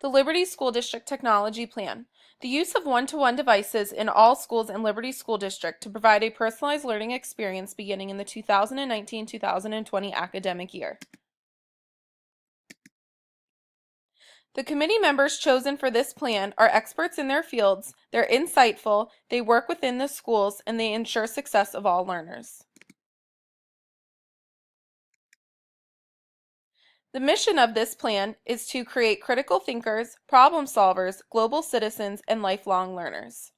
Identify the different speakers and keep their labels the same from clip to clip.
Speaker 1: The Liberty School District Technology Plan. The use of one-to-one devices in all schools in Liberty School District to provide a personalized learning experience beginning in the 2019-2020 academic year. The committee members chosen for this plan are experts in their fields, they're insightful, they work within the schools, and they ensure success of all learners. The mission of this plan is to create critical thinkers, problem solvers, global citizens, and lifelong learners.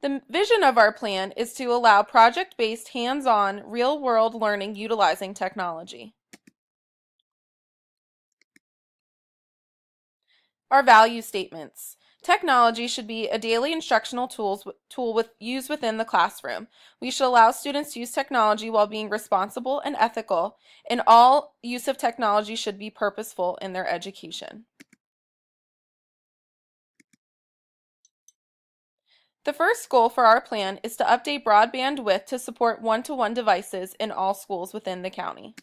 Speaker 1: The vision of our plan is to allow project-based, hands-on, real-world learning utilizing technology. Our value statements. Technology should be a daily instructional tool used within the classroom. We should allow students to use technology while being responsible and ethical, and all use of technology should be purposeful in their education. The first goal for our plan is to update broadband width to support one-to-one devices in all schools within the county.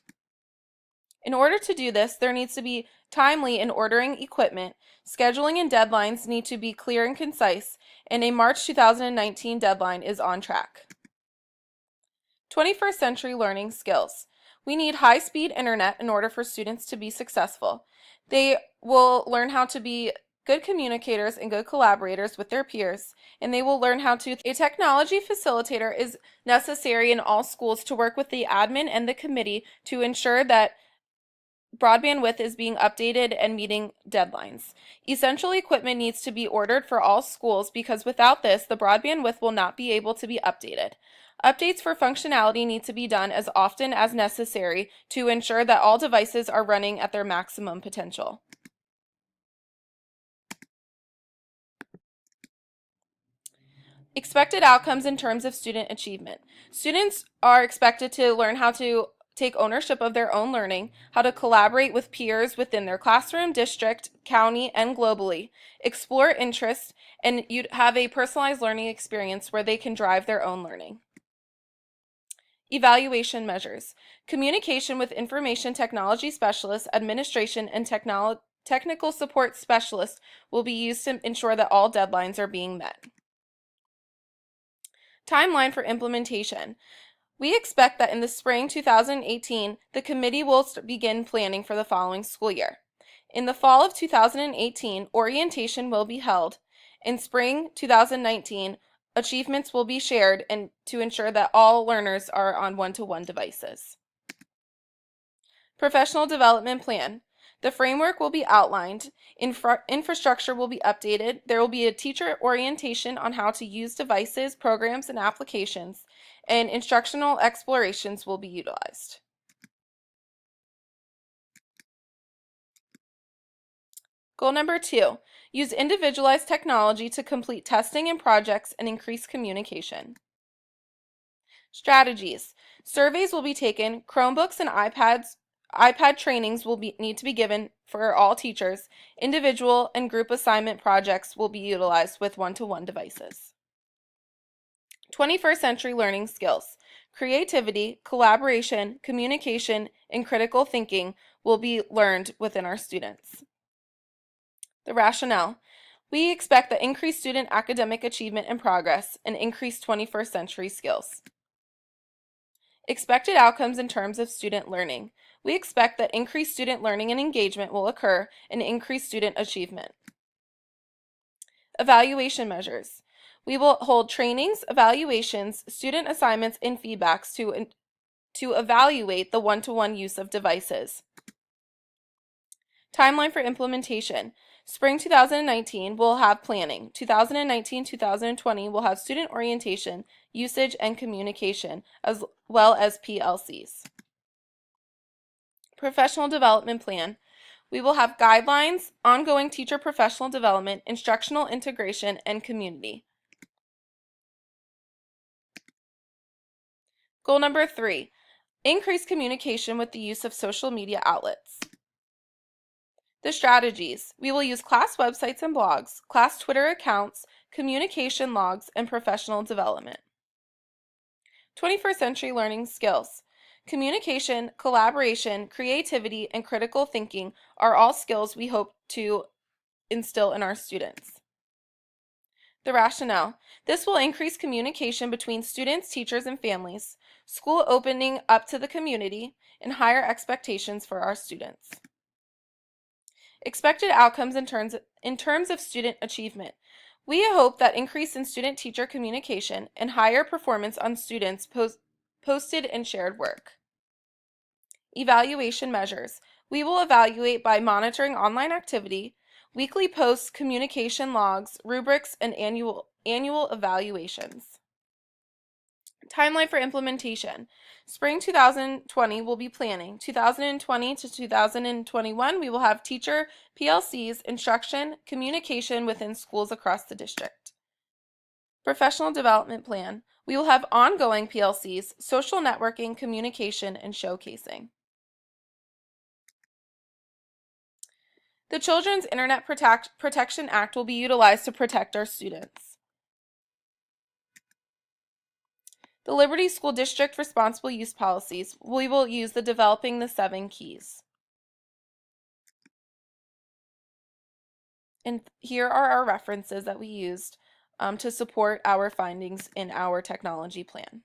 Speaker 1: In order to do this, there needs to be timely in ordering equipment, scheduling and deadlines need to be clear and concise, and a March 2019 deadline is on track. 21st century learning skills. We need high-speed internet in order for students to be successful. They will learn how to be good communicators and good collaborators with their peers, and they will learn how to. A technology facilitator is necessary in all schools to work with the admin and the committee to ensure that broadband width is being updated and meeting deadlines. Essential equipment needs to be ordered for all schools because without this, the broadband width will not be able to be updated. Updates for functionality need to be done as often as necessary to ensure that all devices are running at their maximum potential. Expected outcomes in terms of student achievement. Students are expected to learn how to take ownership of their own learning, how to collaborate with peers within their classroom, district, county, and globally, explore interests, and you'd have a personalized learning experience where they can drive their own learning. Evaluation measures. Communication with information technology specialists, administration, and technical support specialists will be used to ensure that all deadlines are being met. Timeline for implementation. We expect that in the spring 2018, the committee will begin planning for the following school year. In the fall of 2018, orientation will be held. In spring 2019, achievements will be shared and to ensure that all learners are on one-to-one devices. Professional development plan. The framework will be outlined, infrastructure will be updated, there will be a teacher orientation on how to use devices, programs, and applications, and instructional explorations will be utilized. Goal number 2, use individualized technology to complete testing and projects and increase communication. Strategies. Surveys will be taken, Chromebooks and iPad trainings will need to be given for all teachers. Individual and group assignment projects will be utilized with one-to-one devices. 21st century learning skills. Creativity, collaboration, communication, and critical thinking will be learned within our students. The rationale. We expect that increased student academic achievement and progress and increased 21st century skills. Expected outcomes in terms of student learning. We expect that increased student learning and engagement will occur and increased student achievement. Evaluation measures. We will hold trainings, evaluations, student assignments, and feedbacks to evaluate the one-to-one use of devices. Timeline for implementation. Spring 2019 will have planning. 2019-2020 will have student orientation, usage, and communication, as well as PLCs. Professional development plan. We will have guidelines, ongoing teacher professional development, instructional integration, and community. Goal number 3, increase communication with the use of social media outlets. The strategies. We will use class websites and blogs, class Twitter accounts, communication logs, and professional development. 21st century learning skills. Communication, collaboration, creativity, and critical thinking are all skills we hope to instill in our students. The rationale. This will increase communication between students, teachers, and families, school opening up to the community, and higher expectations for our students. Expected outcomes in terms of student achievement. We hope that increase in student-teacher communication and higher performance on students' posted and shared work. Evaluation measures. We will evaluate by monitoring online activity, weekly posts, communication logs, rubrics, and annual evaluations. Timeline for implementation. Spring 2020 will be planning. 2020 to 2021, we will have teacher PLCs, instruction, communication within schools across the district. Professional development plan. We will have ongoing PLCs, social networking, communication, and showcasing. The Children's Internet Protection Act will be utilized to protect our students. The Liberty School District Responsible Use Policies. We will use the Developing the 7 Keys. And here are our references that we used to support our findings in our technology plan.